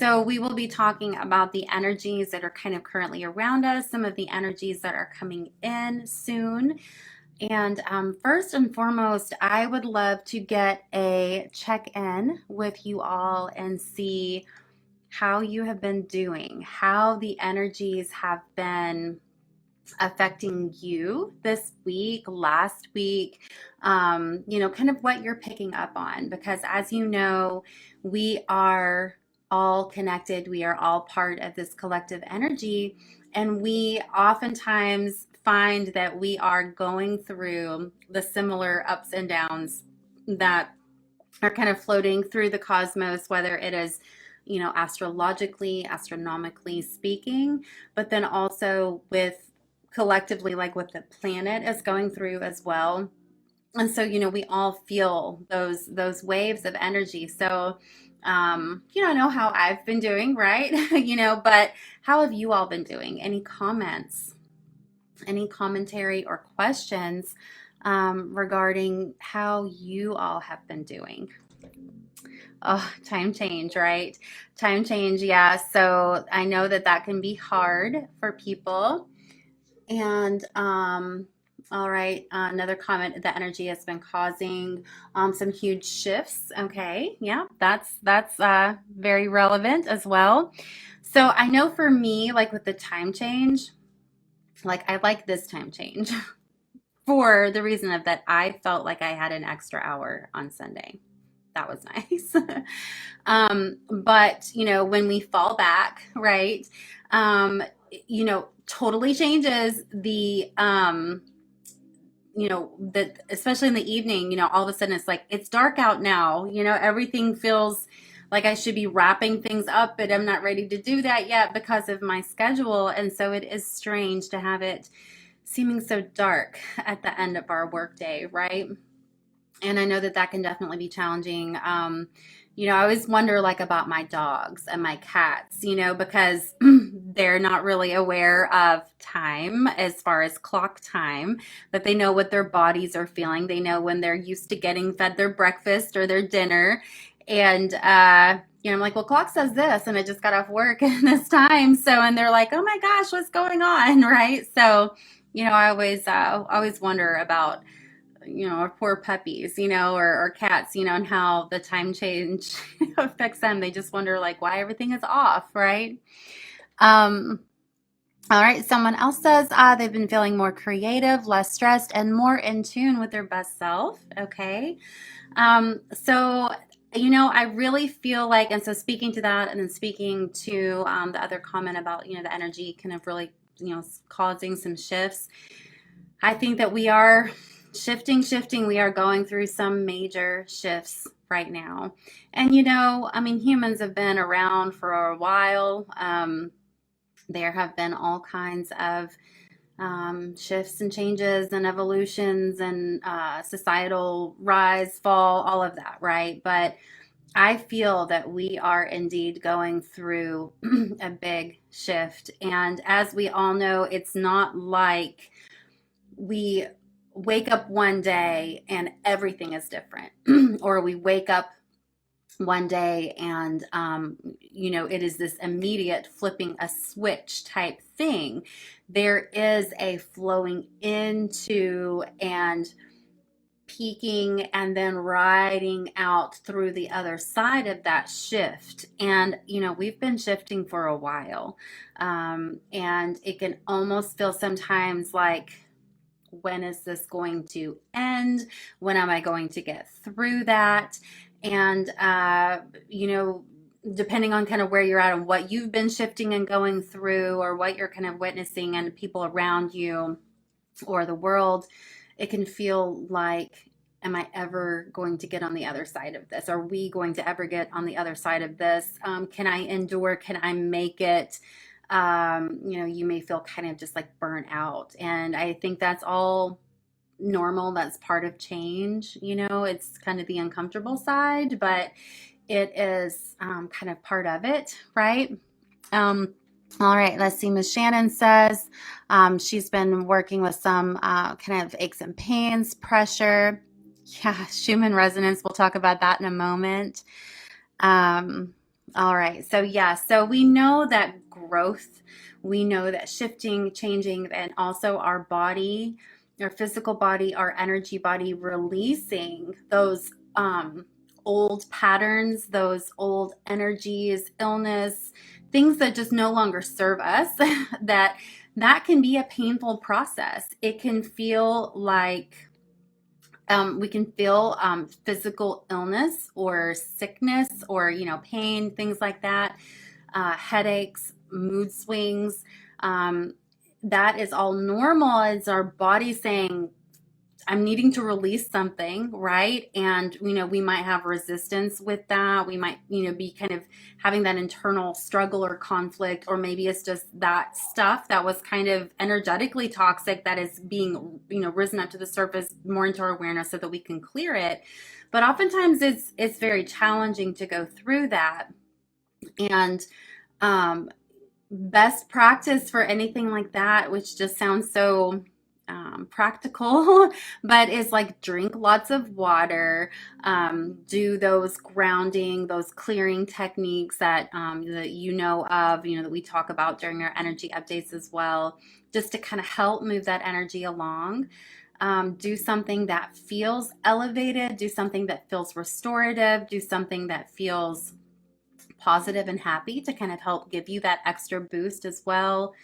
So we will be talking about the energies that are kind of currently around us, some of the energies that are coming in soon. And first and foremost, I would love to get a check in with you all and see how you have been doing, how the energies have been affecting you this week, last week, kind of what you're picking up on. Because as you know, we are all connected, we are all part of this collective energy, and we oftentimes find that we are going through the similar ups and downs that are kind of floating through the cosmos, whether it is astrologically, astronomically speaking, but then also with collectively, like what the planet is going through as well. And so, we all feel those waves of energy. So, I know how I've been doing, right? But how have you all been doing? Any comments, any commentary or questions regarding how you all have been doing? Oh, time change, right? Time change, yeah. So I know that that can be hard for people. And all right, another comment. The energy has been causing some huge shifts. Okay, yeah, that's very relevant as well. So I know for me, like with the time change, like I like this time change for the reason of that I felt like I had an extra hour on Sunday. That was nice. But when we fall back, right? Totally changes that especially in the evening, all of a sudden it's like it's dark out now. Everything feels like I should be wrapping things up, but I'm not ready to do that yet because of my schedule. And so it is strange to have it seeming so dark at the end of our workday, right? And I know that that can definitely be challenging. I always wonder like about my dogs and my cats, because they're not really aware of time as far as clock time, but they know what their bodies are feeling. They know when they're used to getting fed their breakfast or their dinner. And, I'm like, well, clock says this, and I just got off work at this time. So, and they're like, oh my gosh, what's going on? Right. So, I always wonder about our poor puppies, or cats, and how the time change affects them. They just wonder like why everything is off, right? Um, all right, someone else says they've been feeling more creative, less stressed, and more in tune with their best self. Okay. So I really feel like, and so speaking to that, and then speaking to the other comment about, the energy kind of really, causing some shifts. I think that we are shifting. We are going through some major shifts right now. And, I mean, humans have been around for a while. There have been all kinds of shifts and changes and evolutions and societal rise, fall, all of that, right? But I feel that we are indeed going through a big shift. And as we all know, it's not like we wake up one day and everything is different, or we wake up one day and it is this immediate flipping a switch type thing. There is a flowing into and peaking and then riding out through the other side of that shift. And we've been shifting for a while, and it can almost feel sometimes like, when is this going to end? When am I going to get through that? And, depending on kind of where you're at and what you've been shifting and going through, or what you're kind of witnessing and people around you or the world, it can feel like, am I ever going to get on the other side of this? Are we going to ever get on the other side of this? Can I endure? Can I make it? You may feel kind of just like burnt out. And I think that's all normal. That's part of change. It's kind of the uncomfortable side, but it is kind of part of it, right? All right, let's see. Miss Shannon says she's been working with some kind of aches and pains, pressure. Yeah, Schumann resonance. We'll talk about that in a moment. All right. So, yeah, so we know that growth, we know that shifting, changing, and also our body, our physical body, our energy body releasing those old patterns, those old energies, illness, things that just no longer serve us, that that can be a painful process. It can feel like we can feel physical illness or sickness or pain, things like that, headaches, mood swings. um, that is all normal. It's our body saying, I'm needing to release something, right? And we might have resistance with that. We might be kind of having that internal struggle or conflict, or maybe it's just that stuff that was kind of energetically toxic that is being risen up to the surface more into our awareness so that we can clear it. But oftentimes it's very challenging to go through that. And um, best practice for anything like that, which just sounds so practical, but is like drink lots of water, do those grounding, those clearing techniques that you know of, that we talk about during our energy updates as well, just to kind of help move that energy along. Do something that feels elevated, do something that feels restorative, do something that feels positive and happy to kind of help give you that extra boost as well.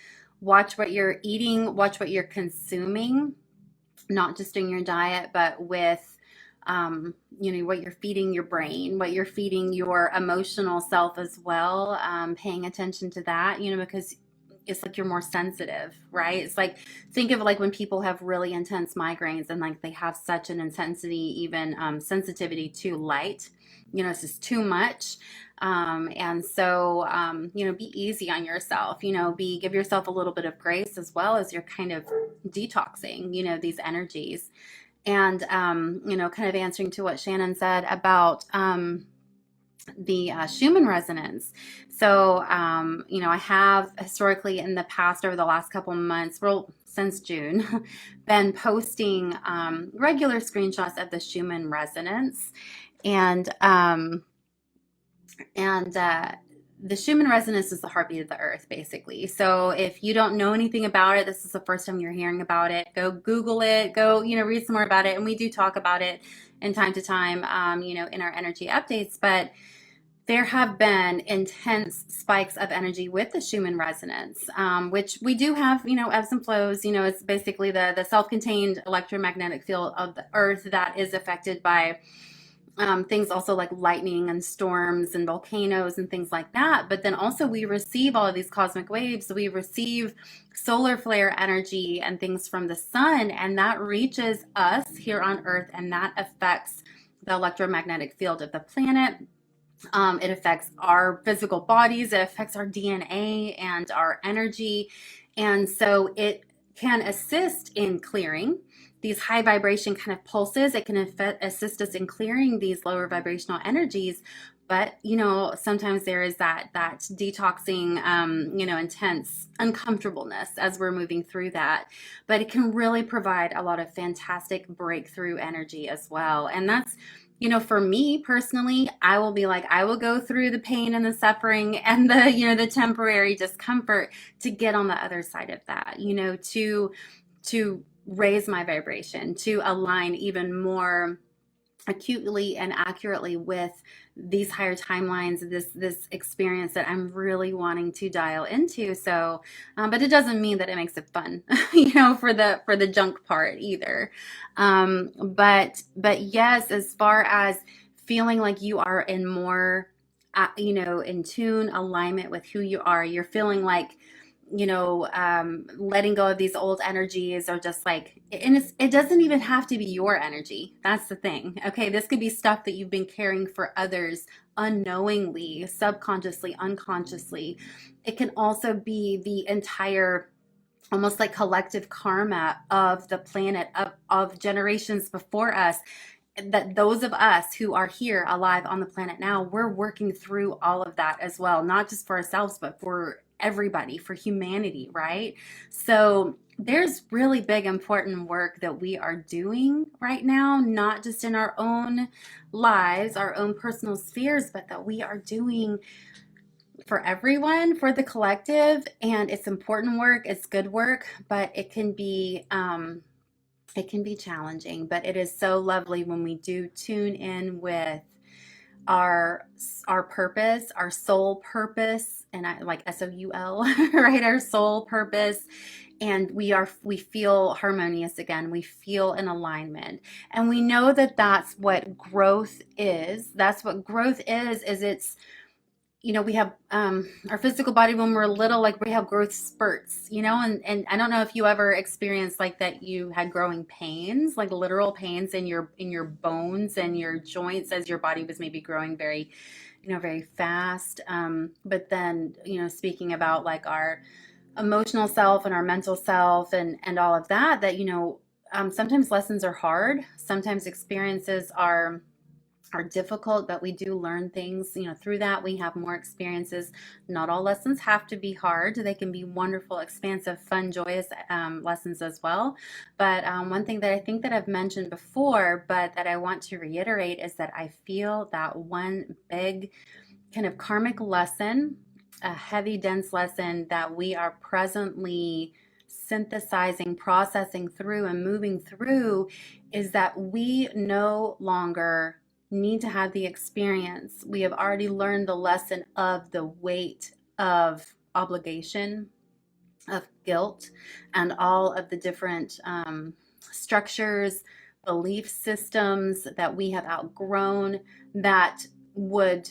Watch what you're eating, watch what you're consuming, not just in your diet, but with what you're feeding your brain, what you're feeding your emotional self as well. Paying attention to that, because it's like you're more sensitive, right? It's like, think of like when people have really intense migraines and like they have such an intensity, even sensitivity to light, it's just too much. And so, be easy on yourself, give yourself a little bit of grace as well as you're kind of detoxing, these energies. And, kind of answering to what Shannon said about the Schumann resonance. So, I have historically in the past, over the last couple months, well, since June, been posting regular screenshots of the Schumann resonance. And, and the Schumann resonance is the heartbeat of the earth, basically. So if you don't know anything about it, this is the first time you're hearing about it, go Google it, go, read some more about it. And we do talk about it in time to time, in our energy updates. But there have been intense spikes of energy with the Schumann resonance, which we do have, ebbs and flows. It's basically the self-contained electromagnetic field of the earth that is affected by things also like lightning and storms and volcanoes and things like that. But then also we receive all of these cosmic waves. We receive solar flare energy and things from the sun, and that reaches us here on Earth, and that affects the electromagnetic field of the planet. It affects our physical bodies, it affects our DNA and our energy. And so it can assist in clearing these high vibration kind of pulses. It can assist us in clearing these lower vibrational energies. But sometimes there is that detoxing, intense uncomfortableness as we're moving through that. But it can really provide a lot of fantastic breakthrough energy as well. And that's, for me personally, I will be like, I will go through the pain and the suffering and the temporary discomfort to get on the other side of that, to raise my vibration, to align even more acutely and accurately with these higher timelines, this experience that I'm really wanting to dial into. So, but it doesn't mean that it makes it fun, for the junk part either. But yes, as far as feeling like you are in more, in tune, alignment with who you are, you're feeling like letting go of these old energies, or just like, and it doesn't even have to be your energy. That's the thing. Okay. This could be stuff that you've been carrying for others unknowingly, subconsciously, unconsciously. It can also be the entire, almost like collective karma of the planet, of generations before us, that those of us who are here alive on the planet now, we're working through all of that as well, not just for ourselves, but for everybody, for humanity, right? So there's really big, important work that we are doing right now, not just in our own lives, our own personal spheres, but that we are doing for everyone, for the collective. And it's important work, it's good work, but it can be challenging. But it is so lovely when we do tune in with our our purpose, our soul purpose, and I like SOUL, right? Our soul purpose, and we feel harmonious again. We feel in alignment, and we know that that's what growth is. That's what growth is it's, we have our physical body when we're little, like we have growth spurts, and I don't know if you ever experienced like that, you had growing pains, like literal pains in your bones and your joints as your body was maybe growing very, very fast. But then, speaking about like our emotional self and our mental self and all of that, sometimes lessons are hard, sometimes experiences are difficult, but we do learn things, through that. We have more experiences. Not all lessons have to be hard. They can be wonderful, expansive, fun, joyous lessons as well. But one thing that I think that I've mentioned before, but that I want to reiterate, is that I feel that one big kind of karmic lesson, a heavy, dense lesson that we are presently synthesizing, processing through, and moving through, is that we no longer need to have the experience. We have already learned the lesson of the weight of obligation, of guilt, and all of the different structures, belief systems that we have outgrown that would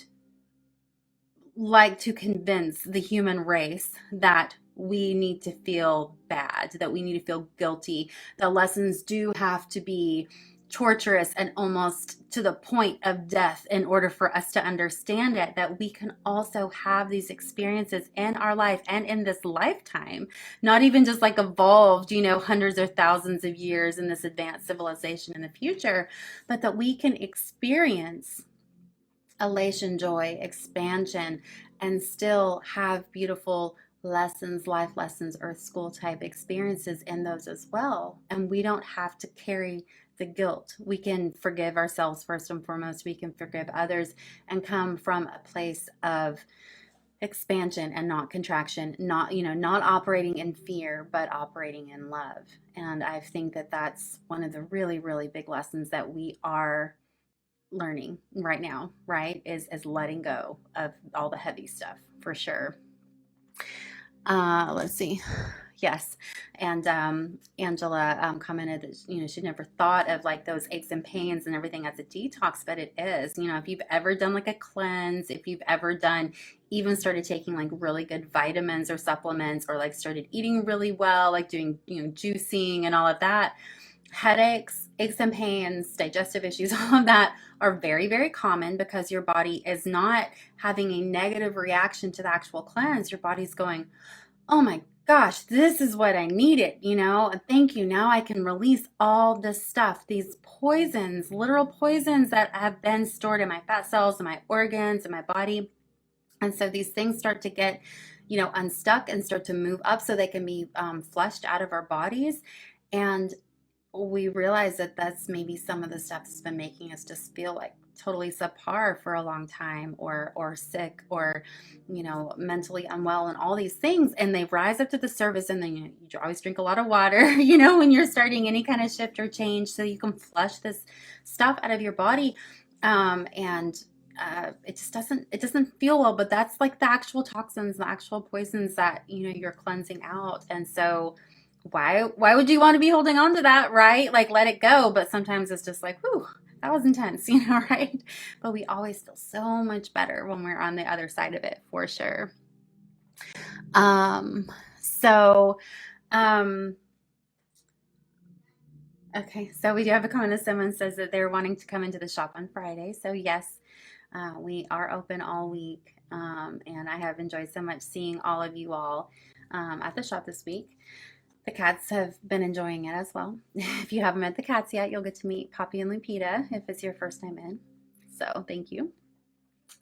like to convince the human race that we need to feel bad, that we need to feel guilty. The lessons do have to be torturous and almost to the point of death in order for us to understand it, that we can also have these experiences in our life and in this lifetime, not even just like evolved, hundreds or thousands of years in this advanced civilization in the future, but that we can experience elation, joy, expansion, and still have beautiful lessons, life lessons, earth school type experiences in those as well. And we don't have to carry the guilt. We can forgive ourselves first and foremost. We can forgive others and come from a place of expansion and not contraction, not operating in fear, but operating in love. And I think that that's one of the really, really big lessons that we are learning right now, right? Is letting go of all the heavy stuff, for sure. Let's see. Yes. And Angela commented that, she'd never thought of like those aches and pains and everything as a detox, but it is. If you've ever done like a cleanse, if you've ever done, even started taking like really good vitamins or supplements, or like started eating really well, like doing, juicing and all of that, headaches, aches and pains, digestive issues, all of that are very, very common because your body is not having a negative reaction to the actual cleanse. Your body's going, oh my gosh, this is what I needed, thank you. Now I can release all this stuff, these poisons, literal poisons that have been stored in my fat cells, in my organs, in my body. And so these things start to get, unstuck and start to move up so they can be flushed out of our bodies. And we realize that that's maybe some of the stuff that's been making us just feel like totally subpar for a long time, or sick, or mentally unwell, and all these things, and they rise up to the surface. And then you always drink a lot of water when you're starting any kind of shift or change, so you can flush this stuff out of your body. And it just doesn't feel well, but that's like the actual toxins, the actual poisons that you're cleansing out. And so why would you want to be holding on to that, right? Like, let it go. But sometimes it's just like, whew, that was intense, right? But we always feel so much better when we're on the other side of it, for sure. So, okay, so we do have a comment. Someone says that they're wanting to come into the shop on Friday. So yes, we are open all week. And I have enjoyed so much seeing all of you all at the shop this week. The cats have been enjoying it as well. If you haven't met the cats yet, you'll get to meet Poppy and Lupita if it's your first time in. So thank you.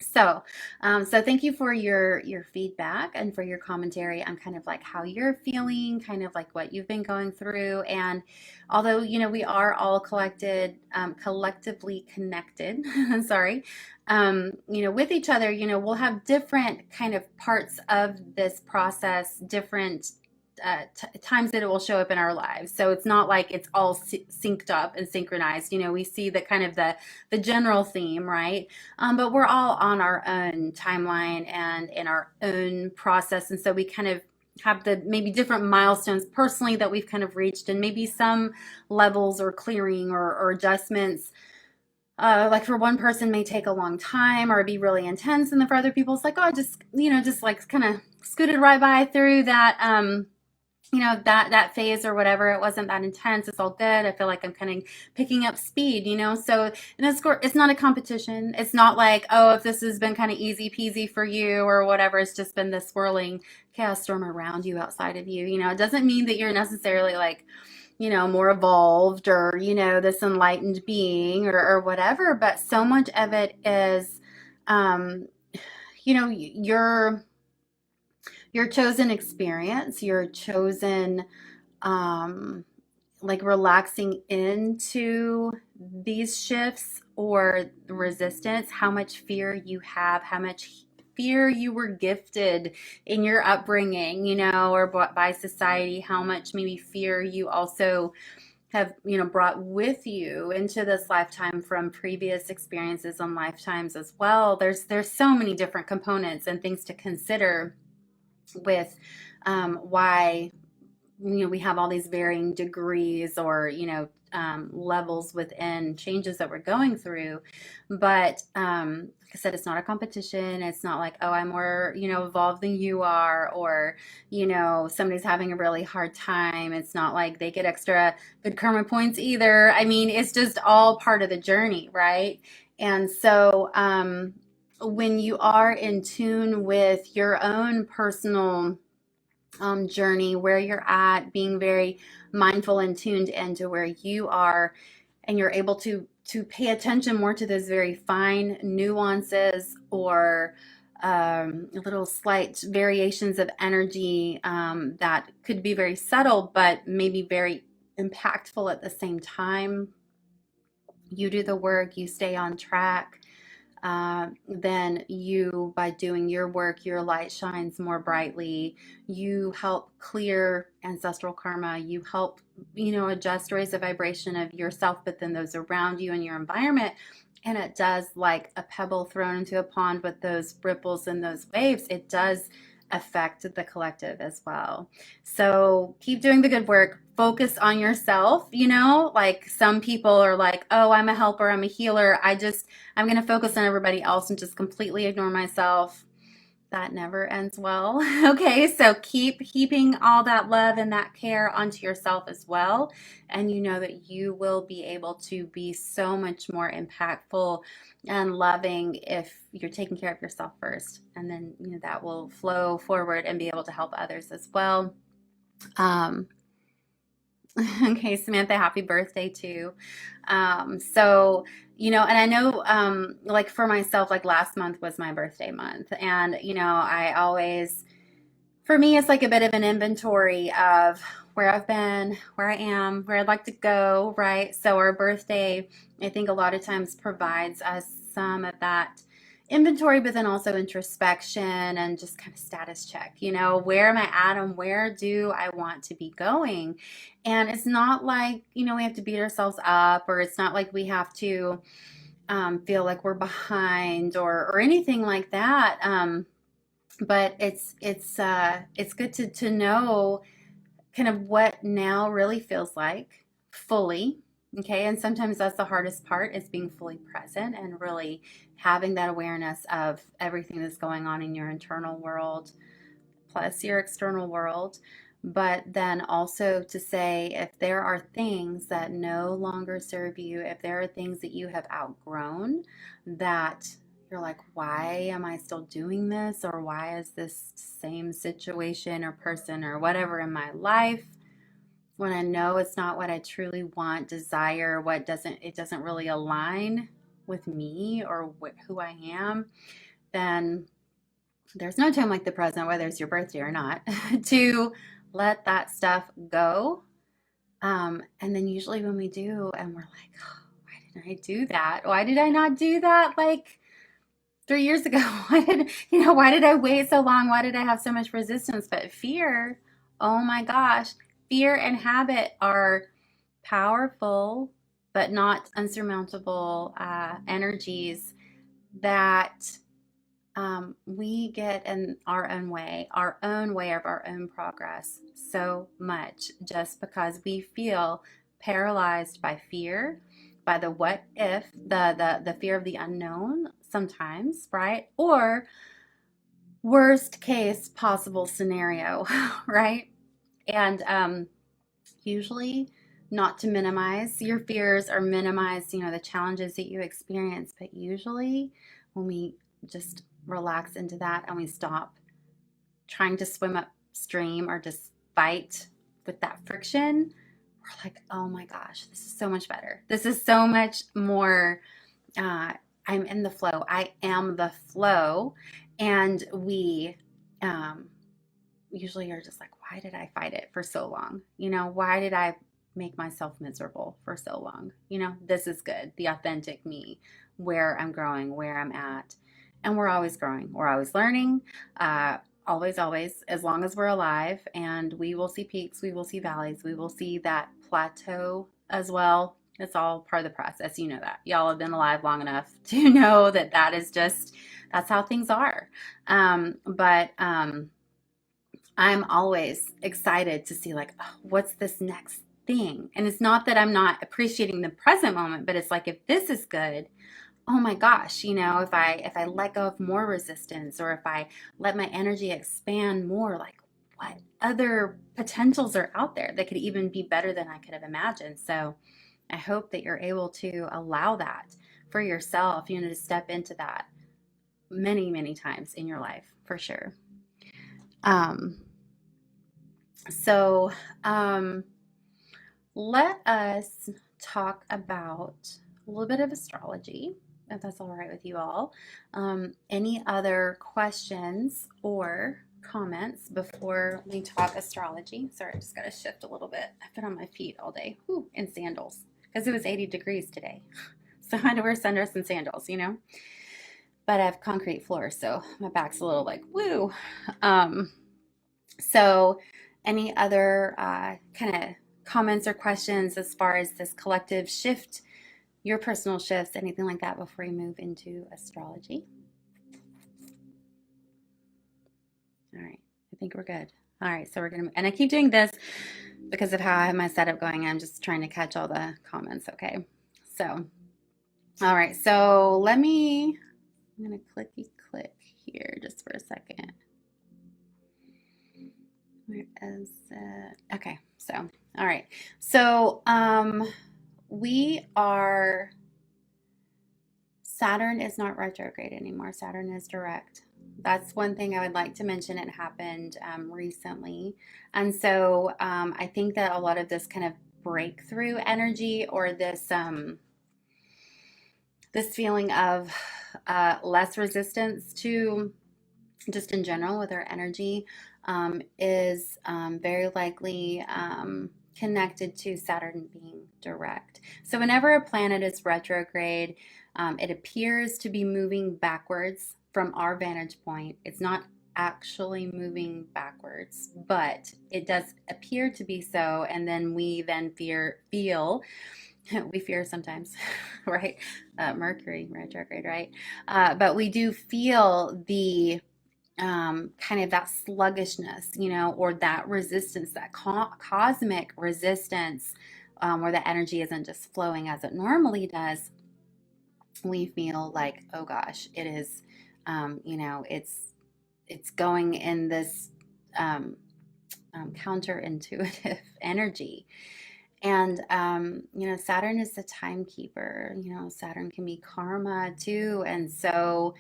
So, so thank you for your feedback and for your commentary on kind of like how you're feeling, kind of like what you've been going through. And although, we are all collectively connected, sorry, with each other, we'll have different kind of parts of this process, different times that it will show up in our lives. So it's not like it's all synced up and synchronized. We see the kind of the general theme, right? But we're all on our own timeline and in our own process. And so we kind of have the maybe different milestones personally that we've kind of reached, and maybe some levels or clearing or adjustments. Like for one person may take a long time or be really intense, and then for other people it's like, oh, just like kind of scooted right by through that that phase or whatever. It wasn't that intense. It's all good. I feel like I'm kind of picking up speed, so, and it's not a competition. It's not like, oh, if this has been kind of easy peasy for you or whatever, it's just been this swirling chaos storm around you, outside of you. It doesn't mean that you're necessarily like, more evolved or, this enlightened being or whatever, but so much of it is, um, your chosen experience, your chosen, um, like relaxing into these shifts or resistance, how much fear you have, how much fear you were gifted in your upbringing, or by society, how much maybe fear you also have, brought with you into this lifetime from previous experiences and lifetimes as well. There's so many different components and things to consider with why we have all these varying degrees or levels within changes that we're going through. But like I said, it's not a competition. It's not like, oh, I'm more evolved than you are, or somebody's having a really hard time. It's not like they get extra good karma points either. I mean, it's just all part of the journey, right? And so when you are in tune with your own personal journey, where you're at, being very mindful and tuned into where you are, and you're able to pay attention more to those very fine nuances or little slight variations of energy that could be very subtle but maybe very impactful at the same time. You do the work, you stay on track, then you, by doing your work, your light shines more brightly. You help clear ancestral karma. You help, adjust, raise the vibration of yourself, but then those around you and your environment. And it does, like a pebble thrown into a pond with those ripples and those waves, it does affect the collective as well. So keep doing the good work. Focus on yourself. Like some people are like, oh, I'm a helper, I'm a healer. I'm going to focus on everybody else and just completely ignore myself. That never ends well. Okay, so keep heaping all that love and that care onto yourself as well. And you know that you will be able to be so much more impactful and loving if you're taking care of yourself first. And then, that will flow forward and be able to help others as well. Um, Okay, Samantha, happy birthday too. So, and I know, like for myself, like last month was my birthday month. And, I always, for me, it's like a bit of an inventory of where I've been, where I am, where I'd like to go, right? So our birthday, I think a lot of times provides us some of that inventory, but then also introspection and just kind of status check. Where am I at and where do I want to be going? And it's not like, we have to beat ourselves up, or it's not like we have to feel like we're behind or anything like that. But it's good to know kind of what now really feels like fully. Okay, and sometimes that's the hardest part, is being fully present and really having that awareness of everything that's going on in your internal world plus your external world. But then also to say, if there are things that no longer serve you, if there are things that you have outgrown, that you're like, why am I still doing this? Or why is this same situation or person or whatever in my life, when I know it's not what I truly want, desire, it doesn't really align with me or who I am, then there's no time like the present, whether it's your birthday or not, to let that stuff go. And then usually when we do, and we're like, oh, why didn't I do that? Why did I not do that like 3 years ago? Why did I wait so long? Why did I have so much resistance? But fear, oh my gosh, fear and habit are powerful, but not unsurmountable energies that we get in our own way of our own progress so much just because we feel paralyzed by fear, by the what if, the fear of the unknown sometimes, right? Or worst case possible scenario, right? And usually, not to minimize your fears or minimize, the challenges that you experience, but usually when we just relax into that and we stop trying to swim upstream or just fight with that friction, we're like, oh my gosh, this is so much better. This is so much more. I'm in the flow. I am the flow. And we usually are just like, why did I fight it for so long? Why did I make myself miserable for so long? This is good. The authentic me, where I'm growing, where I'm at. And we're always growing. We're always learning. Always, always, as long as we're alive. And we will see peaks. We will see valleys. We will see that plateau as well. It's all part of the process. You know that. Y'all have been alive long enough to know that that's how things are. But I'm always excited to see like, oh, what's this next thing? And it's not that I'm not appreciating the present moment, but it's like, if this is good, oh my gosh, if I let go of more resistance, or if I let my energy expand more, like what other potentials are out there that could even be better than I could have imagined. So I hope that you're able to allow that for yourself, to step into that many, many times in your life for sure. So let us talk about a little bit of astrology, if that's all right with you all. Any other questions or comments before we talk astrology? Sorry, I just got to shift a little bit. I've been on my feet all day, in sandals, because it was 80 degrees today. So I had to wear sundress and sandals, But I have concrete floors, so my back's a little like, woo. So any other kind of comments or questions as far as this collective shift, your personal shifts, anything like that before we move into astrology? All right, I think we're good. All right, so we're gonna, and I keep doing this because of how I have my setup going. I'm just trying to catch all the comments, okay? So, all right, so I'm gonna clicky click here just for a second. Where is it? Okay, so, all right. So, Saturn is not retrograde anymore. Saturn is direct. That's one thing I would like to mention. It happened recently. And so I think that a lot of this kind of breakthrough energy, or this feeling of less resistance to just in general with our energy is very likely connected to Saturn being direct. So whenever a planet is retrograde, it appears to be moving backwards from our vantage point. It's not actually moving backwards, but it does appear to be so. And then we feel we fear sometimes, right? Mercury retrograde, right? But we do feel the kind of that sluggishness, or that resistance, that cosmic resistance, where the energy isn't just flowing as it normally does. We feel like, oh gosh, it is, it's going in this counterintuitive energy. And, Saturn is the timekeeper. Saturn can be karma too. And so,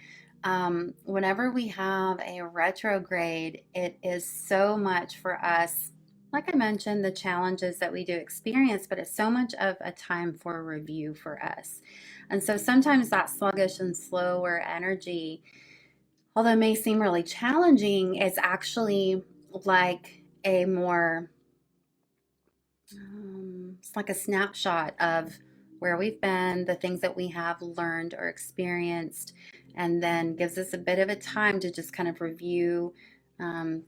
whenever we have a retrograde, it is so much for us, like I mentioned, the challenges that we do experience, but it's so much of a time for review for us. And so sometimes that sluggish and slower energy although it may seem really challenging, it's actually like a more, it's like a snapshot of where we've been, the things that we have learned or experienced, and then gives us a bit of a time to just kind of review,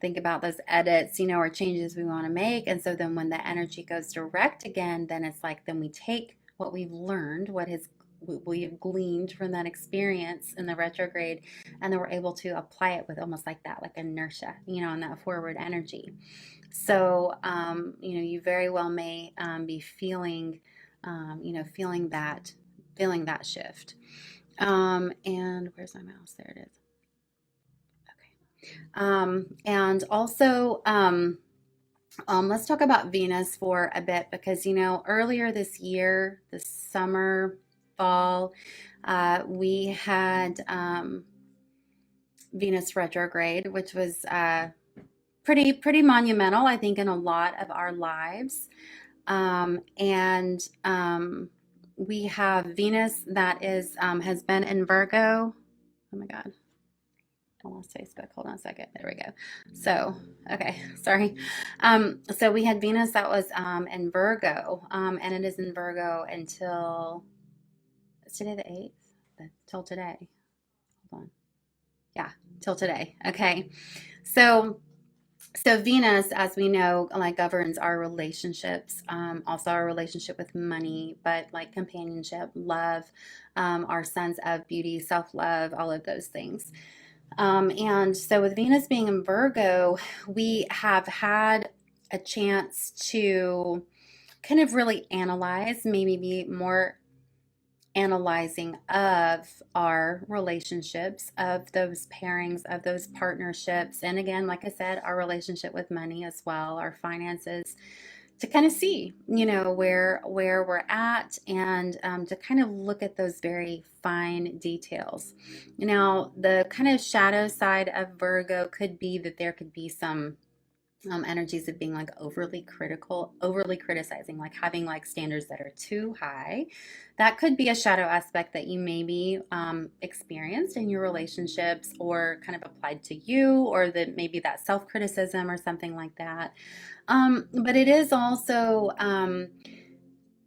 think about those edits, or changes we want to make. And so then when the energy goes direct again, then it's like, then we take what we've learned, we've gleaned from that experience in the retrograde, and then we're able to apply it with almost like that, like inertia, and that forward energy. So, you very well may be feeling, feeling that shift. And where's my mouse? There it is. Okay. And also, let's talk about Venus for a bit because, earlier this year, this summer, fall, we had Venus retrograde, which was pretty monumental, I think, in a lot of our lives. And we have Venus that is has been in Virgo. Oh my God. I lost Facebook. Hold on a second. There we go. So, okay, sorry. So we had Venus that was in Virgo, and it is in Virgo until, it's today the 8th? Till today. Hold on. Yeah, till today. Okay. So Venus, as we know, like governs our relationships, also our relationship with money, but like companionship, love, our sense of beauty, self-love, all of those things. And so with Venus being in Virgo, we have had a chance to kind of really analyze, maybe be more analyzing of our relationships, of those pairings, of those partnerships. And again, like I said, our relationship with money as well, our finances, to kind of see, where we're at, and to kind of look at those very fine details. Now, the kind of shadow side of Virgo could be that there could be some energies of being like overly critical, overly criticizing, like having like standards that are too high. That could be a shadow aspect that you maybe experienced in your relationships or kind of applied to you, or that maybe that self criticism or something like that. But it is also,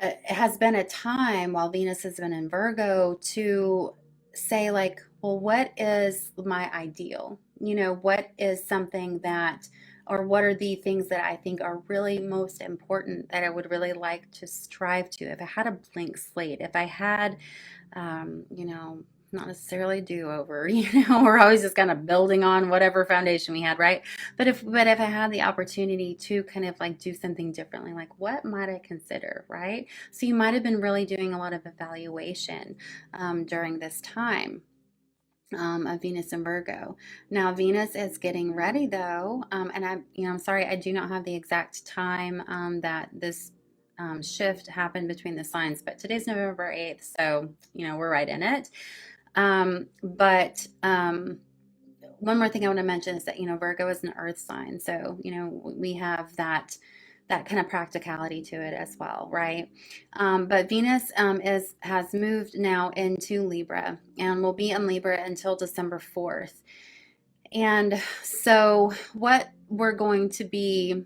it has been a time while Venus has been in Virgo to say, like, well, what is my ideal? What is something that, or what are the things that I think are really most important that I would really like to strive to? If I had a blank slate, if I had, not necessarily do over, we're always just kind of building on whatever foundation we had, right? But if I had the opportunity to kind of like do something differently, like what might I consider, right? So you might have been really doing a lot of evaluation during this time of Venus and Virgo. Now Venus is getting ready though, and I'm sorry, I do not have the exact time that this shift happened between the signs, but today's November 8th, so we're right in it. But one more thing I want to mention is that Virgo is an earth sign, so we have that kind of practicality to it as well, right? But Venus has moved now into Libra and will be in Libra until December 4th. And so what we're going to be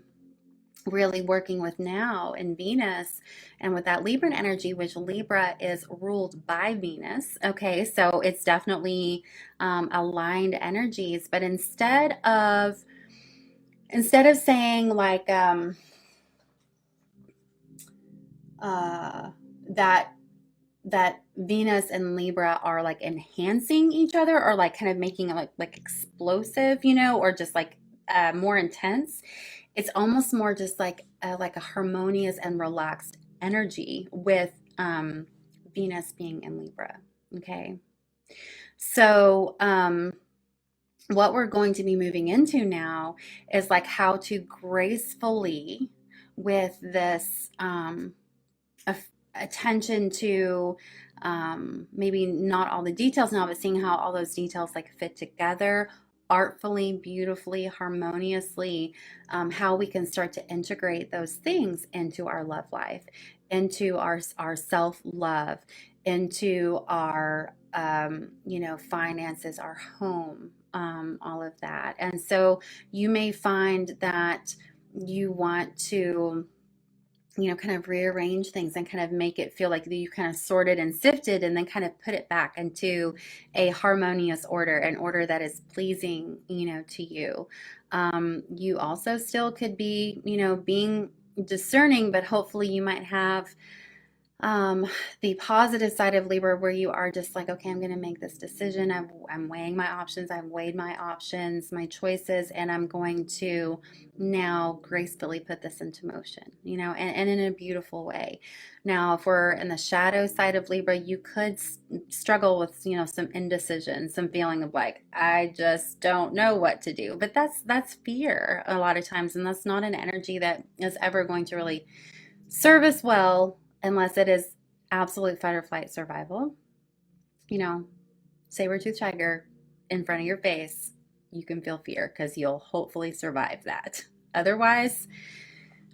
really working with now in Venus and with that Libran energy, which Libra is ruled by Venus. Okay, so it's definitely aligned energies, but instead of saying like that Venus and Libra are like enhancing each other, or like kind of making it like explosive, or just like more intense. It's almost more just like a harmonious and relaxed energy with Venus being in Libra. Okay, so what we're going to be moving into now is like how to gracefully, with this attention to maybe not all the details now, but seeing how all those details like fit together artfully, beautifully, harmoniously, how we can start to integrate those things into our love life, into our self love, into our finances, our home, all of that. And so you may find that you want to, kind of rearrange things and kind of make it feel like you kind of sorted and sifted and then kind of put it back into a harmonious order, an order that is pleasing, to you. You also still could be, being discerning, but hopefully you might have um, the positive side of Libra where you are just like, okay, I'm going to make this decision. I'm weighing my options. I've weighed my options, my choices, and I'm going to now gracefully put this into motion, and in a beautiful way. Now, if we're in the shadow side of Libra, you could struggle with, some indecision, some feeling of like, I just don't know what to do. But that's fear a lot of times, and that's not an energy that is ever going to really serve us well unless it is absolute fight or flight survival. You know, saber-tooth tiger in front of your face, you can feel fear because you'll hopefully survive that. Otherwise,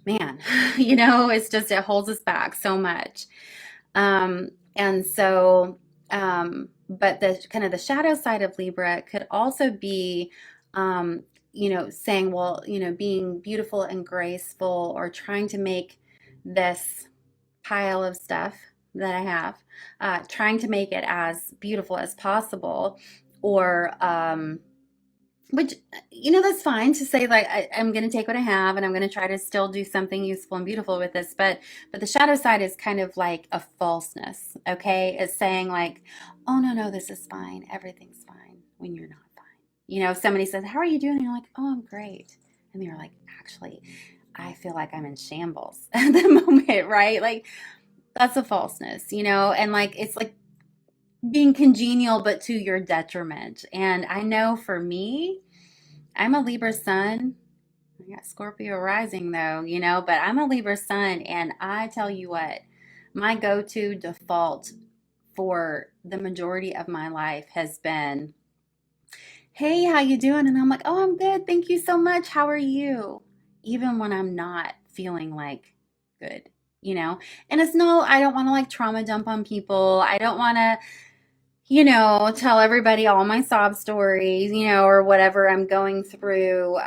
man, it holds us back so much. And so, but the kind of the shadow side of Libra could also be, saying, well, being beautiful and graceful or trying to make this pile of stuff that I have, trying to make it as beautiful as possible, or which that's fine to say like I'm going to take what I have and I'm going to try to still do something useful and beautiful with this, but the shadow side is kind of like a falseness. Okay, it's saying like, oh no, this is fine, everything's fine when you're not fine. If somebody says, how are you doing, and you're like, oh, I'm great, and you're like, actually, I feel like I'm in shambles at the moment, right? Like that's a falseness, and like it's like being congenial but to your detriment. And I know for me, I'm a Libra sun. I got Scorpio rising though, but I'm a Libra sun, and I tell you what, my go-to default for the majority of my life has been, hey, how you doing? And I'm like, oh, I'm good, thank you so much, how are you? Even when I'm not feeling like good, and it's no, I don't want to like trauma dump on people. I don't want to, tell everybody all my sob stories, or whatever I'm going through,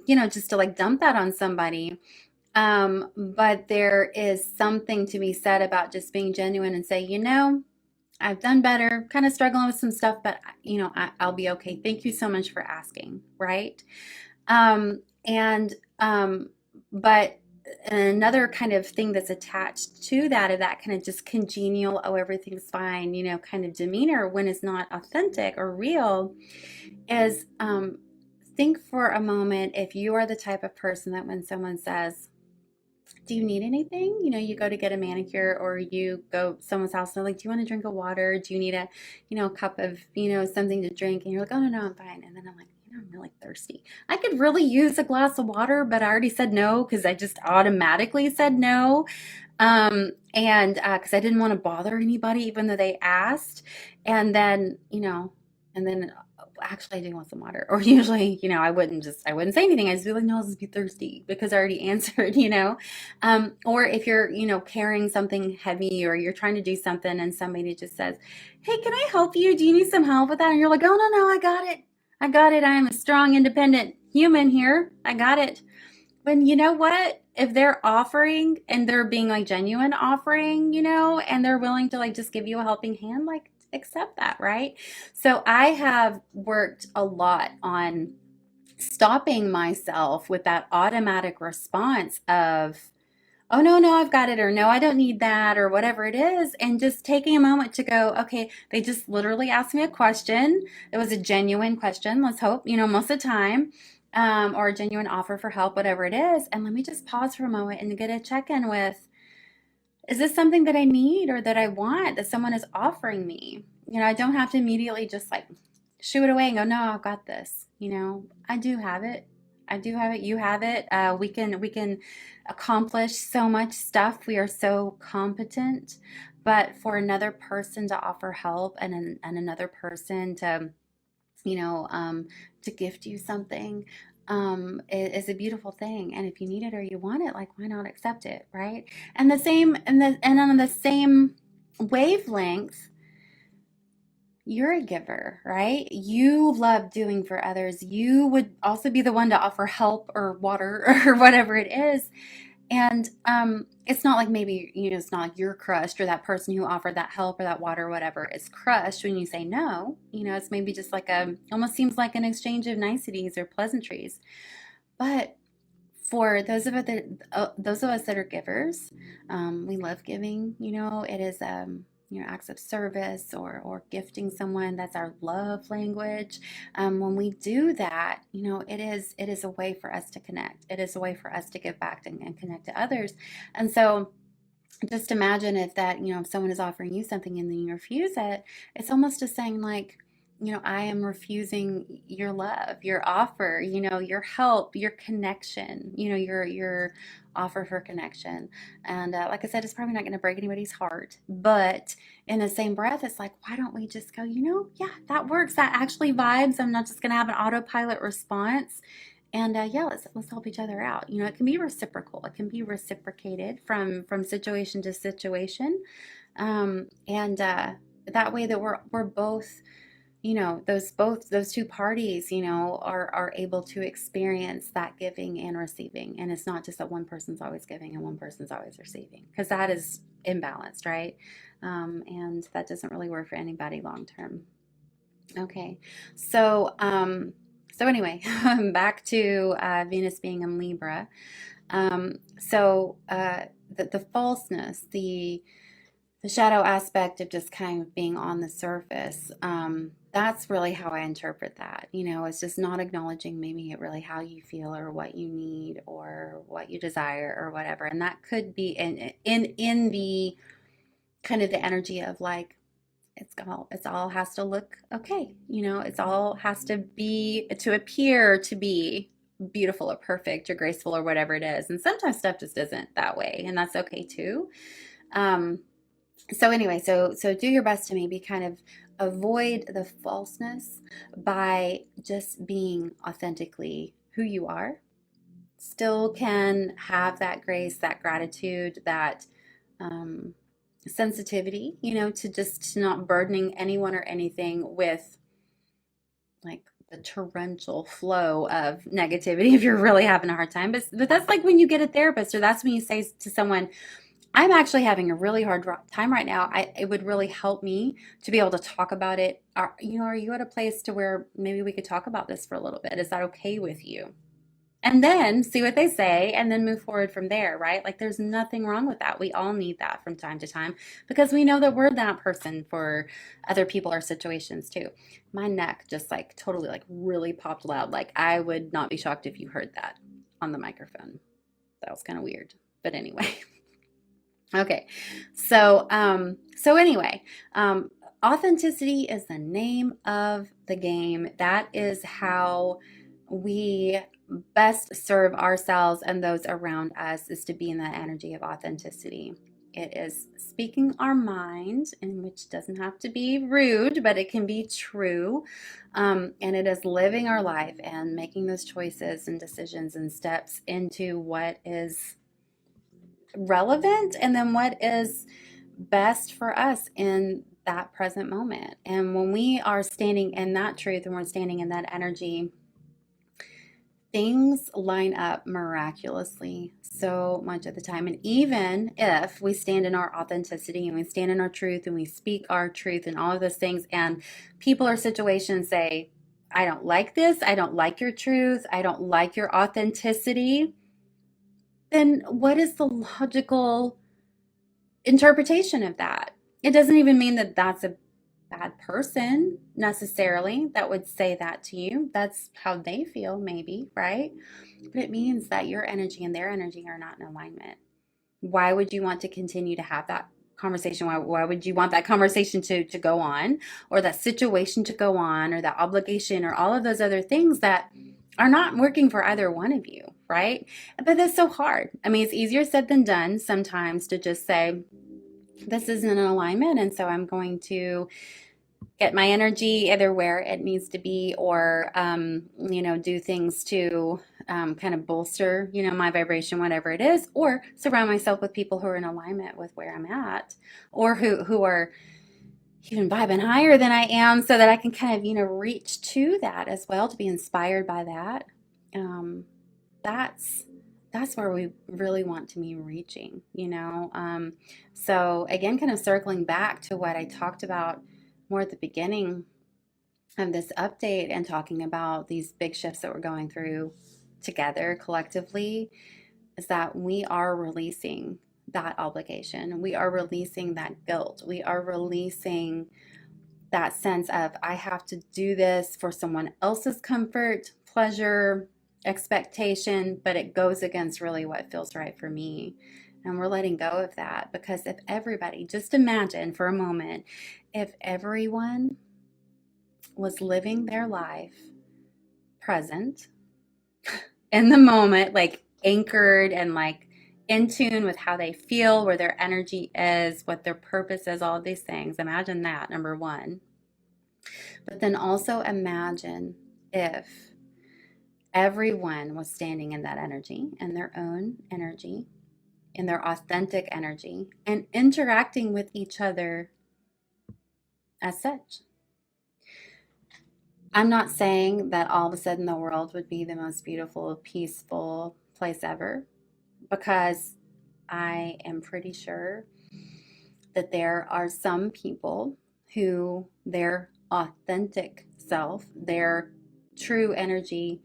just to like dump that on somebody. But there is something to be said about just being genuine and say, I've done better, kind of struggling with some stuff, but I'll be okay. Thank you so much for asking, right? And but another kind of thing that's attached to that, of that kind of just congenial, oh, everything's fine, kind of demeanor when it's not authentic or real, is think for a moment if you are the type of person that when someone says, do you need anything? You go to get a manicure or you go someone's house and they're like, do you want a drink of water? Do you need a, cup of, something to drink? And you're like, oh, no, I'm fine. And then I'm like, I'm really thirsty. I could really use a glass of water, but I already said no because I just automatically said no. And because I didn't want to bother anybody, even though they asked. And then, actually I do want some water. Or usually, I wouldn't say anything. I just be like, no, I'll just be thirsty because I already answered, or if you're, carrying something heavy or you're trying to do something and somebody just says, hey, can I help you? Do you need some help with that? And you're like, oh, no, I got it. I got it. I am a strong, independent human here. I got it. But you know what? If they're offering and they're being like genuine offering, and they're willing to like just give you a helping hand, like accept that, right? So I have worked a lot on stopping myself with that automatic response of, oh, no, I've got it, or no, I don't need that, or whatever it is, and just taking a moment to go, okay, they just literally asked me a question. It was a genuine question, let's hope, most of the time, or a genuine offer for help, whatever it is, and let me just pause for a moment and get a check-in with, is this something that I need or that I want that someone is offering me? I don't have to immediately just like shoo it away and go, no, I've got this. I do have it. I do have it. You have it. We can accomplish so much stuff. We are so competent. But for another person to offer help and another person to, to gift you something, is a beautiful thing. And if you need it or you want it, like why not accept it, right? And the same, and on the same wavelength, you're a giver, right? You love doing for others. You would also be the one to offer help or water or whatever it is. And it's not like maybe, it's not like you're crushed or that person who offered that help or that water or whatever is crushed when you say no. It's maybe just like almost seems like an exchange of niceties or pleasantries. But for those of us that are givers, we love giving. It is acts of service or gifting someone. That's our love language. When we do that, it is a way for us to connect. It is a way for us to give back and connect to others. And so just imagine if that, if someone is offering you something and then you refuse it, it's almost just saying like, I am refusing your love, your offer, your help, your connection, your offer for connection. And like I said, it's probably not going to break anybody's heart, but in the same breath, it's like, why don't we just go, yeah, that works. That actually vibes. I'm not just going to have an autopilot response. And yeah, let's help each other out. It can be reciprocal. It can be reciprocated from situation to situation, and that way that we're both, those two parties, are able to experience that giving and receiving. And it's not just that one person's always giving and one person's always receiving, because that is imbalanced, right? And that doesn't really work for anybody long term. Okay, so so anyway, back to Venus being in Libra. The falseness, the shadow aspect of just kind of being on the surface, that's really how I interpret that. It's just not acknowledging maybe really how you feel or what you need or what you desire or whatever. And that could be in the kind of the energy of like, it's all has to look okay. It's all has to be to appear to be beautiful or perfect or graceful or whatever it is. And sometimes stuff just isn't that way, and that's okay too. Um, so anyway, so do your best to maybe kind of avoid the falseness by just being authentically who you are. Still can have that grace, that gratitude, that um, sensitivity, to not burdening anyone or anything with like the torrential flow of negativity if you're really having a hard time. But that's like when you get a therapist, or that's when you say to someone, I'm actually having a really hard time right now. It would really help me to be able to talk about it. Are you at a place to where maybe we could talk about this for a little bit? Is that okay with you? And then see what they say and then move forward from there, right? Like there's nothing wrong with that. We all need that from time to time because we know that we're that person for other people or situations too. My neck just like totally like really popped loud. Like I would not be shocked if you heard that on the microphone. That was kind of weird. But anyway. Okay. So anyway, authenticity is the name of the game. That is how we best serve ourselves and those around us, is to be in that energy of authenticity. It is speaking our mind, and which doesn't have to be rude, but it can be true. And it is living our life and making those choices and decisions and steps into what is relevant and then what is best for us in that present moment. And when we are standing in that truth and we're standing in that energy, things line up miraculously so much of the time. And even if we stand in our authenticity and we stand in our truth and we speak our truth and all of those things, and people or situations say, I don't like this, I don't like your truth, I don't like your authenticity, then what is the logical interpretation of that? It doesn't even mean that that's a bad person necessarily that would say that to you. That's how they feel, maybe, right? But it means that your energy and their energy are not in alignment. Why would you want to continue to have that conversation? Why would you want that conversation to go on, or that situation to go on, or that obligation, or all of those other things that are not working for either one of you, right? But that's so hard. I mean, it's easier said than done sometimes to just say, this isn't in alignment, and so I'm going to get my energy either where it needs to be, or do things to kind of bolster my vibration, whatever it is, or surround myself with people who are in alignment with where I'm at, or who are even vibing higher than I am so that I can kind of, reach to that as well, to be inspired by that. Um, that's that's where we really want to be reaching. So again, kind of circling back to what I talked about more at the beginning of this update and talking about these big shifts that we're going through together collectively, is that we are releasing that obligation. We are releasing that guilt. We are releasing that sense of, I have to do this for someone else's comfort, pleasure, expectation, but it goes against really what feels right for me. And we're letting go of that, because if everybody, just imagine for a moment, if everyone was living their life present in the moment, like anchored and like in tune with how they feel, where their energy is, what their purpose is, all of these things. Imagine that, number one. But then also imagine if everyone was standing in that energy, in their own energy, in their authentic energy, and interacting with each other as such. I'm not saying that all of a sudden the world would be the most beautiful, peaceful place ever, because I am pretty sure that there are some people who their authentic self, their true energy,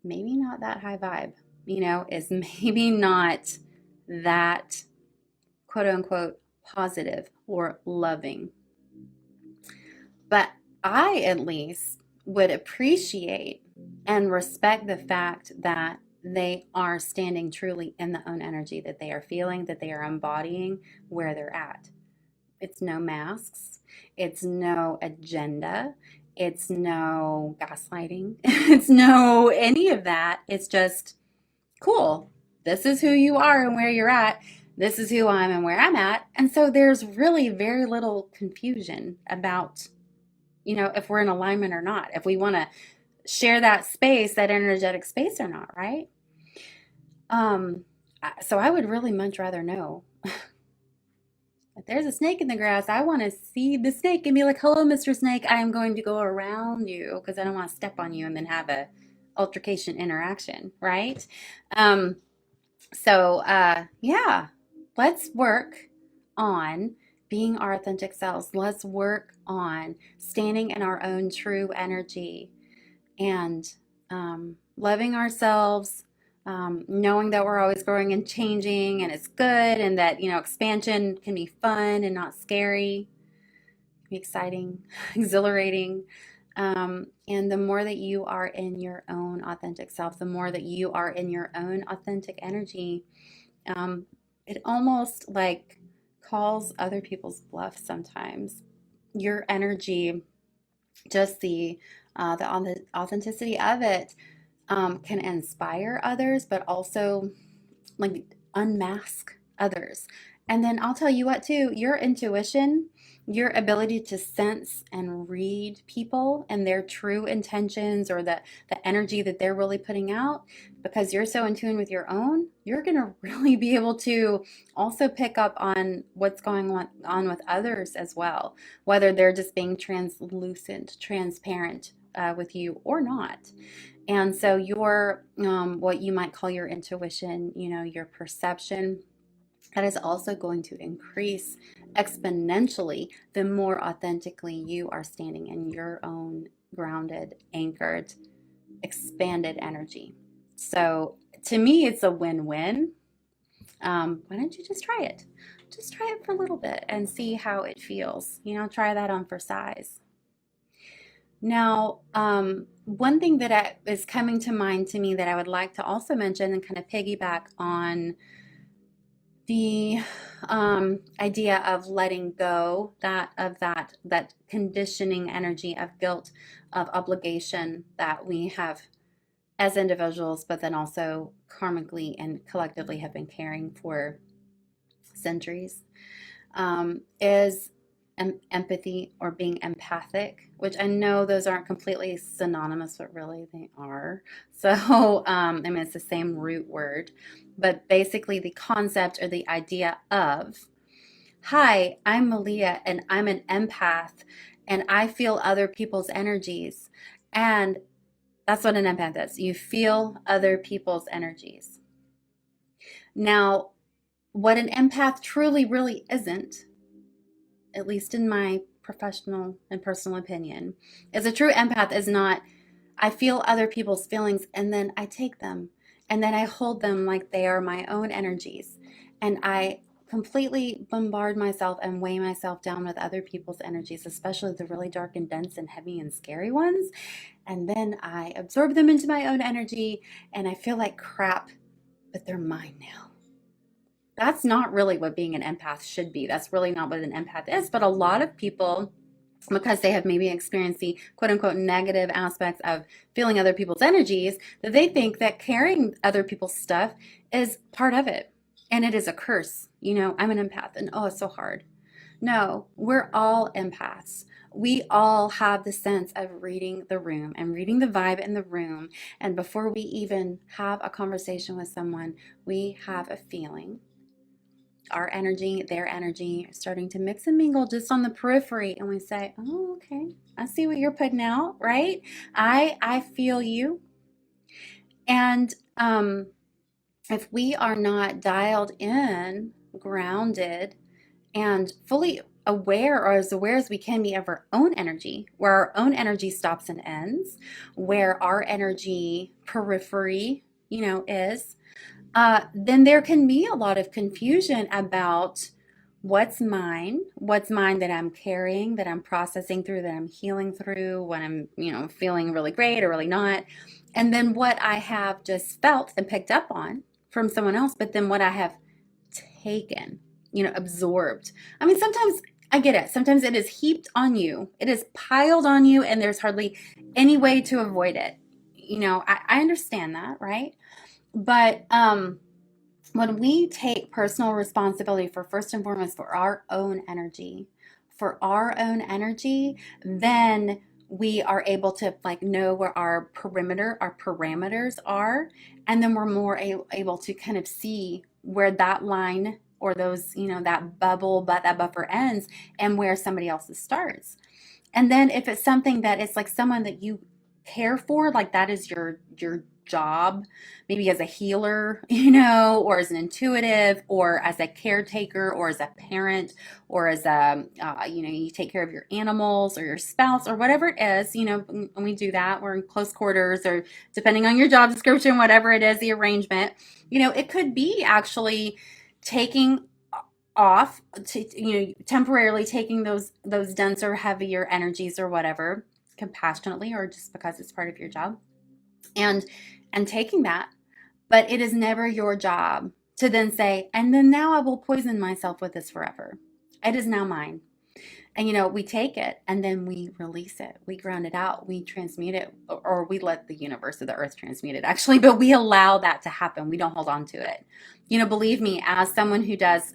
maybe not that high vibe, is maybe not that quote unquote positive or loving. But I at least would appreciate and respect the fact that they are standing truly in the own energy that they are feeling, that they are embodying where they're at. It's no masks, it's no agenda, it's no gaslighting, it's no any of that. It's just cool. This is who you are and where you're at. This is who I am and where I'm at. And so there's really very little confusion about, if we're in alignment or not, if we want to share that space, that energetic space or not, right? Um, so I would really much rather know. If there's a snake in the grass, I want to see the snake and be like, "Hello, Mr. Snake. I am going to go around you because I don't want to step on you and then have a altercation interaction," right? Um, so yeah, let's work on being our authentic selves. Let's work on standing in our own true energy and loving ourselves, knowing that we're always growing and changing and it's good, and that, expansion can be fun and not scary, can be exciting, exhilarating. And the more that you are in your own authentic self, the more that you are in your own authentic energy, it almost like calls other people's bluff sometimes. Your energy, just the authenticity of it, can inspire others, but also like unmask others. And then I'll tell you what, too, your intuition, your ability to sense and read people and their true intentions, or the energy that they're really putting out, because you're so in tune with your own, you're going to really be able to also pick up on what's going on with others as well, whether they're just being translucent, transparent with you or not. And so your what you might call your intuition, your perception, that is also going to increase exponentially the more authentically you are standing in your own grounded, anchored, expanded energy. So to me, it's a win-win. Why don't you just try it? Just try it for a little bit and see how it feels. Try that on for size. Now, one thing that is coming to mind to me that I would like to also mention and kind of piggyback on the idea of letting go that conditioning energy of guilt, of obligation that we have as individuals, but then also karmically and collectively have been carrying for centuries, is empathy, or being empathic, which I know those aren't completely synonymous, but really they are. So, I mean, it's the same root word, but basically the concept or the idea of Hi, I'm Malia and I'm an empath and I feel other people's energies. And that's what an empath is. You feel other people's energies. Now, what an empath truly really isn't, at least in my professional and personal opinion, is a true empath is not, I feel other people's feelings and then I take them and then I hold them like they are my own energies. And I completely bombard myself and weigh myself down with other people's energies, especially the really dark and dense and heavy and scary ones. And then I absorb them into my own energy and I feel like crap, but they're mine now. That's not really what being an empath should be. That's really not what an empath is. But a lot of people, because they have maybe experienced the quote unquote negative aspects of feeling other people's energies, that they think that carrying other people's stuff is part of it. And it is a curse. I'm an empath and oh, it's so hard. No, we're all empaths. We all have the sense of reading the room and reading the vibe in the room. And before we even have a conversation with someone, we have a feeling, our energy, their energy starting to mix and mingle just on the periphery, and we say, "Oh, okay. I see what you're putting out, right? I feel you." And if we are not dialed in, grounded, and fully aware or as aware as we can be of our own energy, where our own energy stops and ends, where our energy periphery, is, then there can be a lot of confusion about what's mine that I'm carrying, that I'm processing through, that I'm healing through, when I'm, feeling really great or really not. And then what I have just felt and picked up on from someone else, but then what I have taken, absorbed. I mean, sometimes I get it. Sometimes it is heaped on you, it is piled on you, and there's hardly any way to avoid it. I understand that, right? But when we take personal responsibility for first and foremost for our own energy, then we are able to like know where our parameters are, and then we're more able to kind of see where that line or those, that bubble, but that buffer ends, and where somebody else's starts. And then if it's something that it's like someone that you care for, like that is your job, maybe as a healer, or as an intuitive, or as a caretaker, or as a parent, or as you take care of your animals or your spouse or whatever it is, when we do that, we're in close quarters, or depending on your job description, whatever it is, the arrangement, it could be actually taking off to, temporarily taking those denser, heavier energies or whatever, compassionately, or just because it's part of your job, and taking that. But it is never your job to then say, and then now I will poison myself with this forever. It is now mine. And we take it and then we release it. We ground it out. We transmute it, or we let the universe or the earth transmute it, actually, but we allow that to happen. We don't hold on to it. Believe me, as someone who does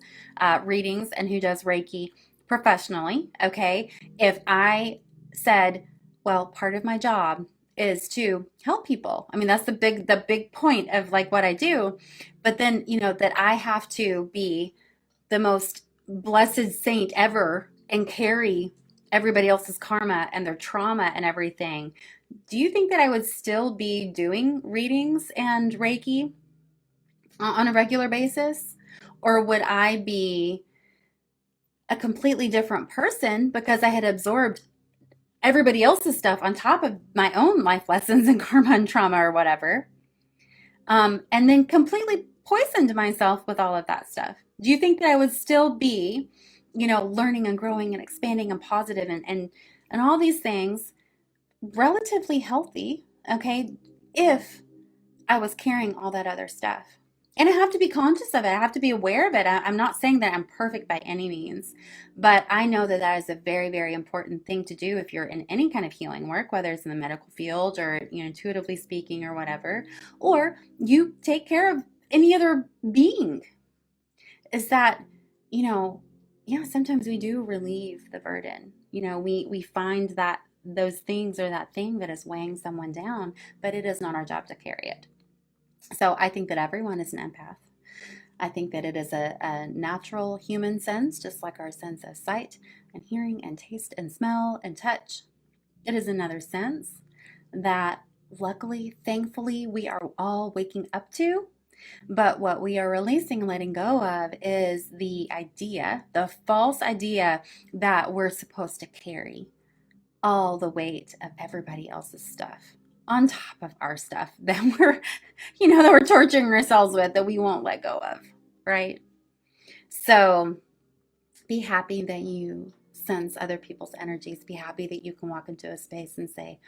readings and who does Reiki professionally, okay, if I said, well, part of my job is to help people. I mean, that's the big point of like what I do. But then, that I have to be the most blessed saint ever and carry everybody else's karma and their trauma and everything. Do you think that I would still be doing readings and Reiki on a regular basis? Or would I be a completely different person because I had absorbed everybody else's stuff on top of my own life lessons and karma and trauma or whatever? And then completely poisoned myself with all of that stuff. Do you think that I would still be, learning and growing and expanding and positive and all these things, relatively healthy, okay, if I was carrying all that other stuff? And I have to be conscious of it. I have to be aware of it. I'm not saying that I'm perfect by any means, but I know that that is a very, very important thing to do if you're in any kind of healing work, whether it's in the medical field or, intuitively speaking or whatever, or you take care of any other being. Is that, you know, yeah, sometimes we do relieve the burden. We find that those things or that thing that is weighing someone down, but it is not our job to carry it. So I think that everyone is an empath. I think that it is a natural human sense, just like our sense of sight and hearing and taste and smell and touch. It is another sense that luckily, thankfully, we are all waking up to. But what we are releasing and letting go of is the idea, the false idea that we're supposed to carry all the weight of everybody else's stuff on top of our stuff that we're torturing ourselves with, that we won't let go of, right? So be happy that you sense other people's energies. Be happy that you can walk into a space and say,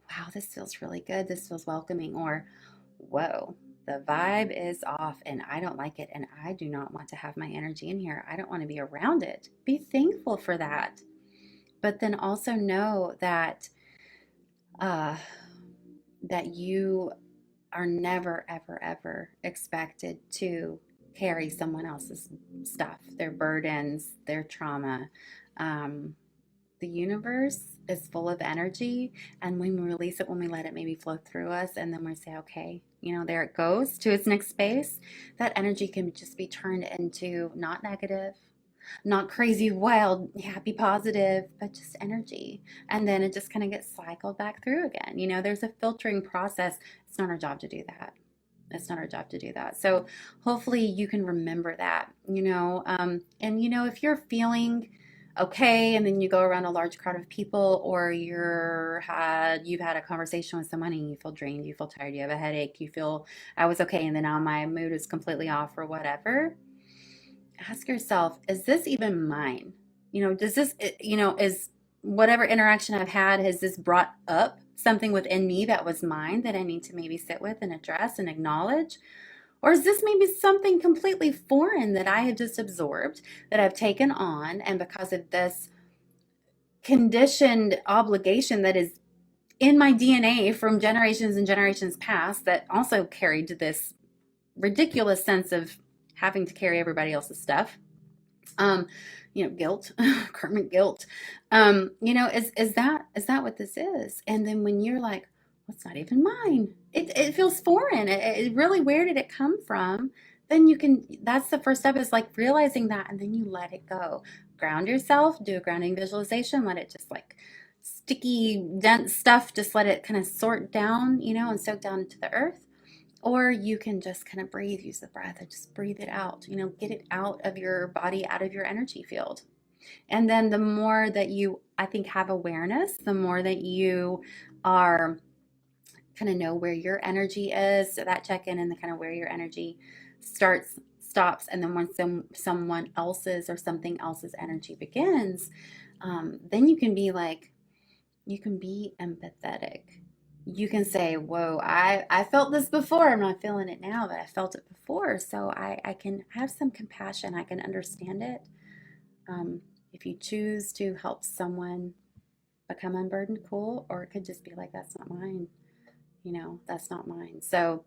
wow, this feels really good. This feels welcoming. Or, whoa, the vibe is off and I don't like it and I do not want to have my energy in here. I don't want to be around it. Be thankful for that. But then also know that uh, that you are never, ever, ever expected to carry someone else's stuff, their burdens, their trauma. Um, the universe is full of energy, and when we release it, when we let it maybe flow through us, and then we say, okay, there it goes to its next space, that energy can just be turned into not negative, not crazy, wild, happy, positive, but just energy. And then it just kind of gets cycled back through again. There's a filtering process. It's not our job to do that. It's not our job to do that. So hopefully you can remember that, if you're feeling okay and then you go around a large crowd of people, or you've had a conversation with someone and you feel drained, you feel tired, you have a headache, you feel I was okay and then now my mood is completely off or whatever, ask yourself, is this even mine? Does this, is whatever interaction I've had, has this brought up something within me that was mine that I need to maybe sit with and address and acknowledge? Or is this maybe something completely foreign that I have just absorbed, that I've taken on, and because of this conditioned obligation that is in my DNA from generations and generations past, that also carried this ridiculous sense of having to carry everybody else's stuff. Guilt, karmic guilt. Is that what this is? And then when you're like, well, it's not even mine. It feels foreign. Really, where did it come from? Then that's the first step, is like realizing that, and then you let it go. Ground yourself, do a grounding visualization, let it just like sticky, dense stuff, just let it kind of sort down, and soak down into the earth. Or you can just kind of breathe, use the breath, and just breathe it out, get it out of your body, out of your energy field. And then the more that you, I think, have awareness, the more that you are kind of know where your energy is. So that check in and the kind of where your energy stops. And then once someone else's or something else's energy begins, then you can be empathetic. You can say, whoa, I felt this before. I'm not feeling it now, but I felt it before. So I can have some compassion. I can understand it. If you choose to help someone become unburdened, cool. Or it could just be like, that's not mine. That's not mine. So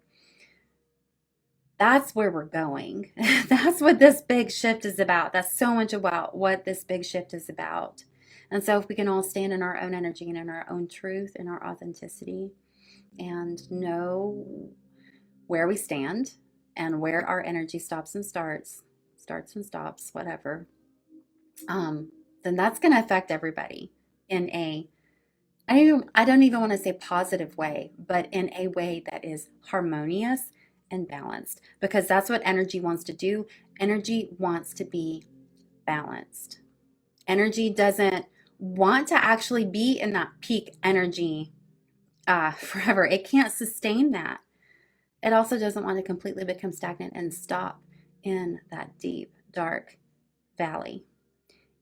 that's where we're going. That's what this big shift is about. That's so much about what this big shift is about. And so if we can all stand in our own energy and in our own truth and our authenticity, and know where we stand and where our energy stops and starts and stops, whatever, then that's going to affect everybody in I don't even want to say positive way, but in a way that is harmonious and balanced, because that's what energy wants to do. Energy wants to be balanced. Energy doesn't want to actually be in that peak energy forever. It can't sustain that. It also doesn't want to completely become stagnant and stop in that deep, dark valley.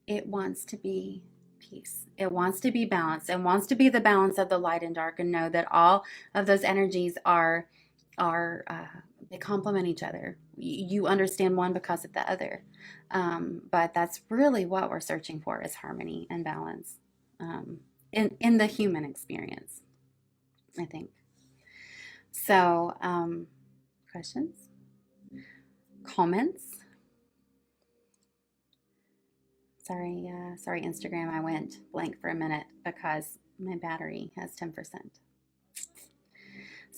It wants to be peace. It wants to be balanced. It wants to be the balance of the light and dark, and know that all of those energies are they complement each other. You understand one because of the other. But that's really what we're searching for, is harmony and balance in the human experience, I think. So, questions? Comments? Sorry, Instagram. I went blank for a minute because my battery has 10%.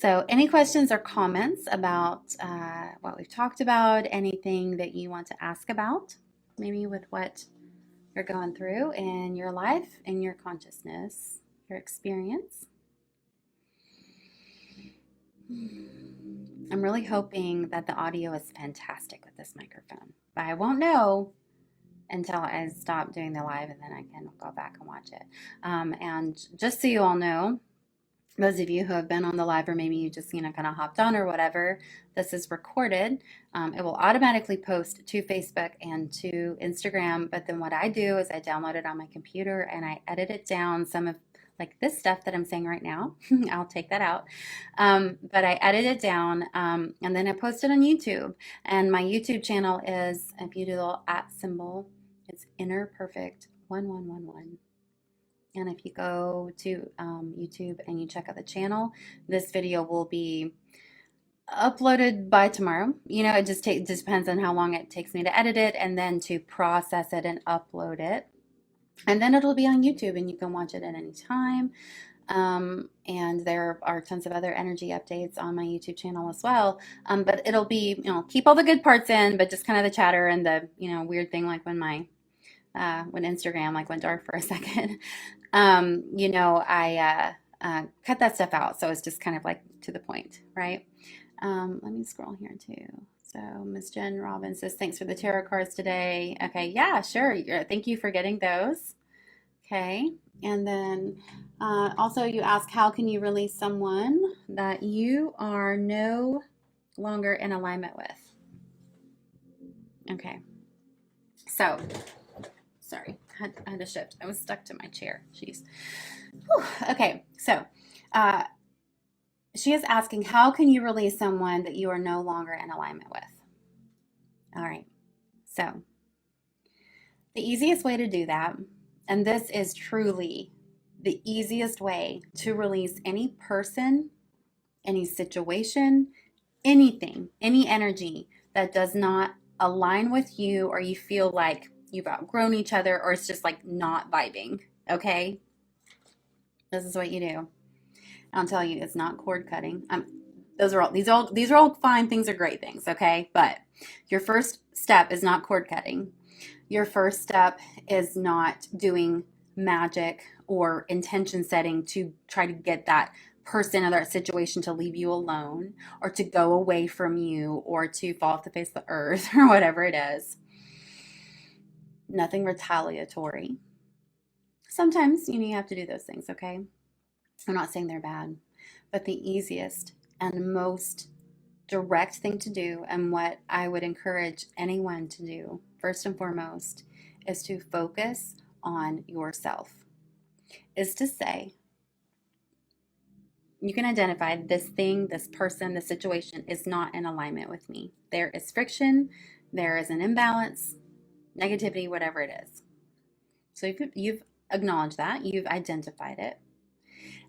So, any questions or comments about what we've talked about? Anything that you want to ask about? Maybe with what you're going through in your life, in your consciousness, your experience? I'm really hoping that the audio is fantastic with this microphone, but I won't know until I stop doing the live, and then I can go back and watch it. And just so you all know, those of you who have been on the live, or maybe you just kind of hopped on or whatever, this is recorded. It will automatically post to Facebook and to Instagram, but then what I do is I download it on my computer and I edit it down. Some of like this stuff that I'm saying right now, I'll take that out. But I edit it down, and then I post it on YouTube. And my YouTube channel is, if you do the little @ symbol, it's Inner Perfect 1111. And if you go to YouTube and you check out the channel, this video will be uploaded by tomorrow. It just depends on how long it takes me to edit it and then to process it and upload it. And then it'll be on YouTube and you can watch it at any time. And there are tons of other energy updates on my YouTube channel as well. But it'll be, keep all the good parts in, but just kind of the chatter and the, weird thing like when Instagram like went dark for a second. I cut that stuff out. So it's just kind of like to the point, right? Let me scroll here too. So Miss Jen Robbins says, thanks for the tarot cards today. Okay, yeah, sure. Thank you for getting those. Okay, and then also you ask, how can you release someone that you are no longer in alignment with? Okay, so, sorry, I had to shift. I was stuck to my chair. Jeez. Whew. Okay, so she is asking, how can you release someone that you are no longer in alignment with? All right, so the easiest way to do that, and this is truly the easiest way to release any person, any situation, anything, any energy that does not align with you, or you feel like you've outgrown each other, or it's just like not vibing, okay? This is what you do. I'll tell you, it's not cord cutting. These are all fine things, are great things, okay? But your first step is not cord cutting. Your first step is not doing magic or intention setting to try to get that person or that situation to leave you alone, or to go away from you, or to fall off the face of the earth, or whatever it is. Nothing retaliatory. Sometimes you have to do those things, okay? I'm not saying they're bad, but the easiest and most direct thing to do, and what I would encourage anyone to do first and foremost, is to focus on yourself. Is to say, you can identify this thing, this person, this situation is not in alignment with me. There is friction, there is an imbalance, negativity, whatever it is. So you've acknowledged that, you've identified it.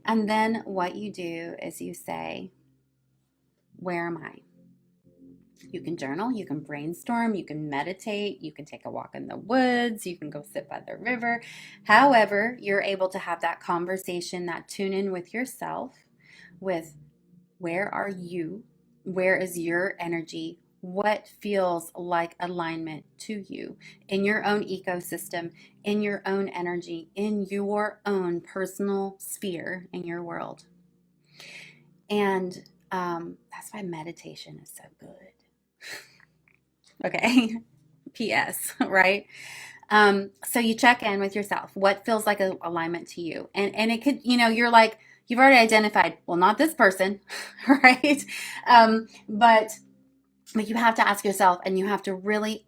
And then what you do is you say, where am I? You can journal, you can brainstorm, you can meditate, you can take a walk in the woods, you can go sit by the river. However, you're able to have that conversation, that tune in with yourself, with where are you? Where is your energy? What feels like alignment to you in your own ecosystem, in your own energy, in your own personal sphere, in your world? And that's why meditation is so good. Okay. P.S. Right? So you check in with yourself. What feels like an alignment to you? And it could, you're like, you've already identified, well, not this person, right? But you have to ask yourself, and you have to really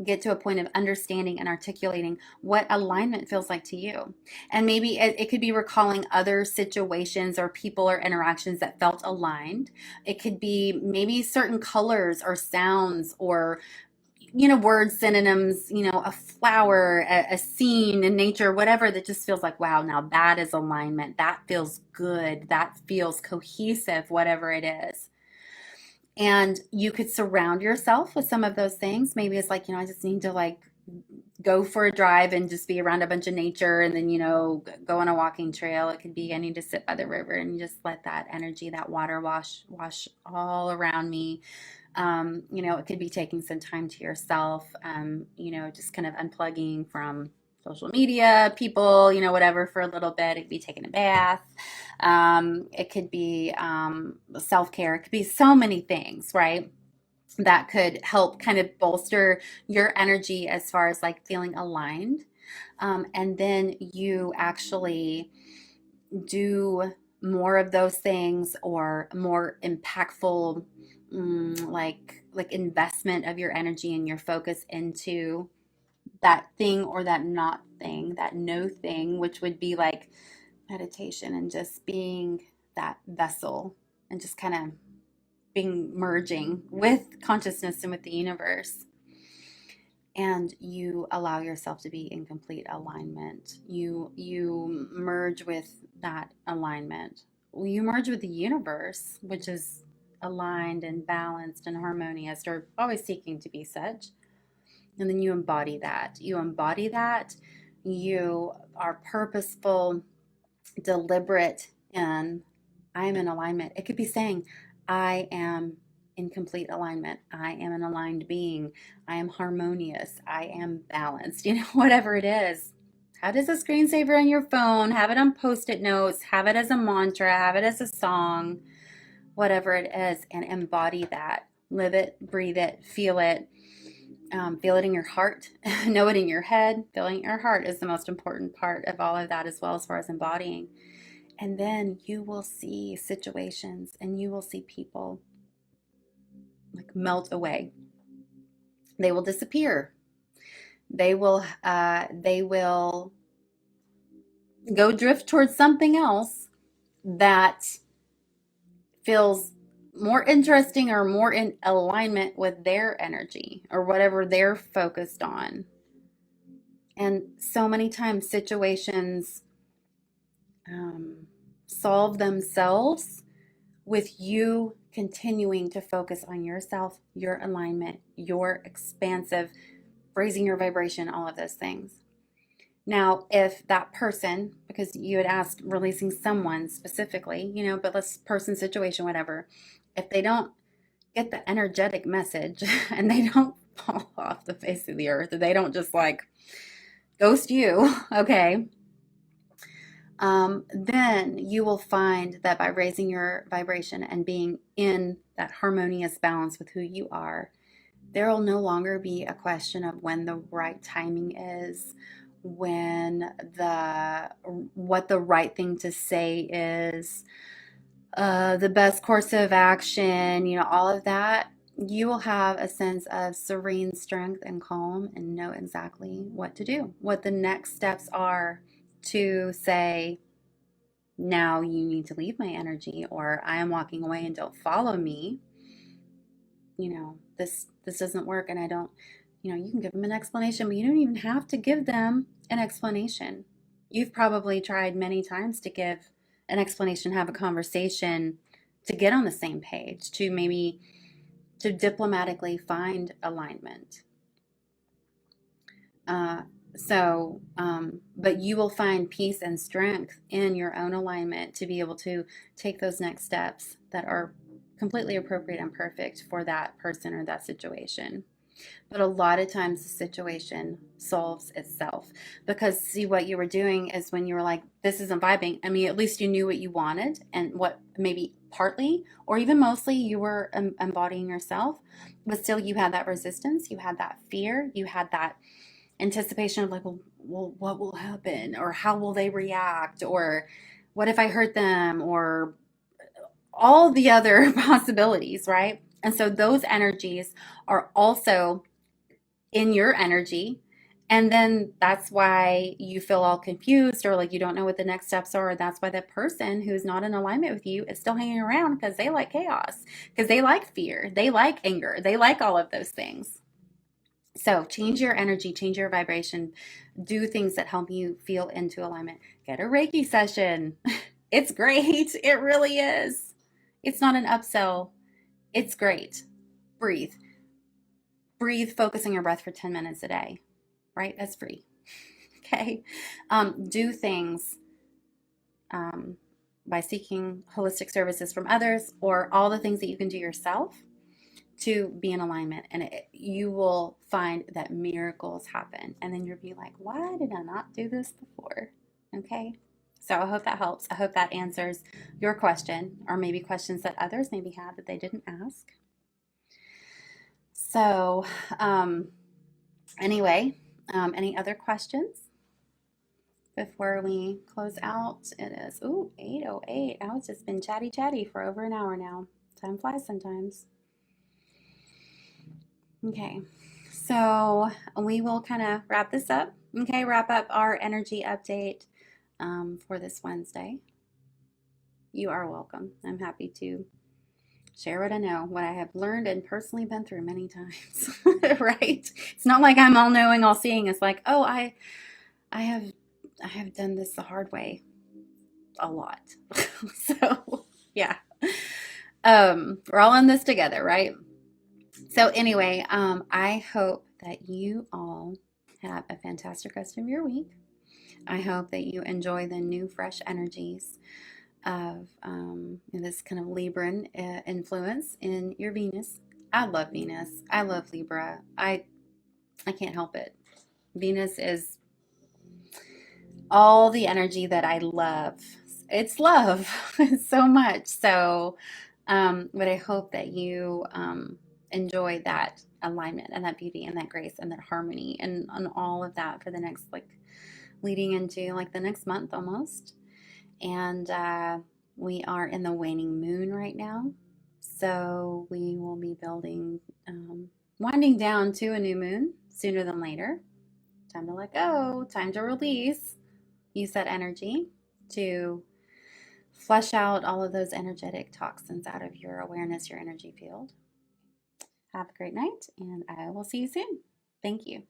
get to a point of understanding and articulating what alignment feels like to you. And maybe it could be recalling other situations or people or interactions that felt aligned. It could be maybe certain colors or sounds or words, synonyms, a flower, a scene in nature, whatever, that just feels like, wow, now that is alignment. That feels good. That feels cohesive, whatever it is. And you could surround yourself with some of those things. Maybe it's like, I just need to go for a drive and just be around a bunch of nature, and then, go on a walking trail. It could be I need to sit by the river and just let that energy, that water wash all around me. It could be taking some time to yourself, just kind of unplugging from social media, people, whatever, for a little bit. It could be taking a bath. It could be self-care. It could be so many things, right? That could help kind of bolster your energy as far as like feeling aligned. And then you actually do more of those things, or more impactful, like investment of your energy and your focus into that thing, or that not thing, that no thing, which would be like meditation and just being that vessel, and just kind of being merging with consciousness and with the universe. And you allow yourself to be in complete alignment. You merge with that alignment. You merge with the universe, which is aligned and balanced and harmonious, or always seeking to be such. And then you embody that. You are purposeful, deliberate, and I am in alignment. It could be saying, I am in complete alignment. I am an aligned being. I am harmonious. I am balanced. Whatever it is. Have it as a screensaver on your phone. Have it on post-it notes. Have it as a mantra. Have it as a song. Whatever it is, and embody that. Live it, breathe it, feel it. Feel it in your heart. Know it in your head. Feeling your heart is the most important part of all of that, as well, as far as embodying. And then you will see situations, and you will see people like melt away. They will disappear. They will go drift towards something else that feels more interesting, or more in alignment with their energy, or whatever they're focused on. And so many times situations solve themselves with you continuing to focus on yourself, your alignment, your expansive, raising your vibration, all of those things. Now, if that person, because you had asked releasing someone specifically, but let's person, situation, whatever, if they don't get the energetic message and they don't fall off the face of the earth, or they don't just like ghost you, okay, then you will find that by raising your vibration and being in that harmonious balance with who you are, there will no longer be a question of when the right timing is, what the right thing to say is, the best course of action, all of that. You will have a sense of serene strength and calm, and know exactly what to do, what the next steps are to say, now you need to leave my energy, or I am walking away and don't follow me. This doesn't work, and I don't, you can give them an explanation, but you don't even have to give them an explanation. You've probably tried many times to give an explanation, have a conversation, to get on the same page, to maybe to diplomatically find alignment. But you will find peace and strength in your own alignment to be able to take those next steps that are completely appropriate and perfect for that person or that situation. But a lot of times the situation solves itself, because see, what you were doing is, when you were like, this isn't vibing, I mean, at least you knew what you wanted, and what maybe partly or even mostly you were embodying yourself, but still you had that resistance, you had that fear, you had that anticipation of like, well, what will happen, or how will they react, or what if I hurt them, or all the other possibilities, right? And so those energies are also in your energy. And then that's why you feel all confused, or like you don't know what the next steps are. That's why that person who's not in alignment with you is still hanging around, because they like chaos, because they like fear, they like anger, they like all of those things. So change your energy, change your vibration, do things that help you feel into alignment. Get a Reiki session. It's great. It really is. It's not an upsell. It's great. Breathe. Breathe, focus on your breath for 10 minutes a day. right? As free. Okay. Do things um, by seeking holistic services from others or all the things that you can do yourself to be in alignment. And you will find that miracles happen. And then you'll be like, why did I not do this before? Okay. So I hope that helps. I hope that answers your question or maybe questions that others maybe had that they didn't ask. So, anyway, any other questions before we close out? It is, 8:08. Oh, it's just been chatty for over an hour now. Time flies sometimes. Okay, so we will kind of wrap this up. Okay, wrap up our energy update for this Wednesday. You are welcome. I'm happy to share what I know, what I have learned and personally been through many times. Right? It's not like I'm all knowing, all seeing. It's like, oh, I have done this the hard way a lot. So yeah. We're all in this together, right? So anyway, I hope that you all have a fantastic rest of your week. I hope that you enjoy the new fresh energies of this kind of Libran influence in your Venus. I love Venus. I love Libra. I can't help it. Venus is all the energy that I love. It's love so much. So, but I hope that you enjoy that alignment and that beauty and that grace and that harmony and all of that for the next, like, leading into like the next month almost. And we are in the waning moon right now. So we will be building, winding down to a new moon sooner than later. Time to let go, time to release. Use that energy to flush out all of those energetic toxins out of your awareness, your energy field. Have a great night, and I will see you soon. Thank you.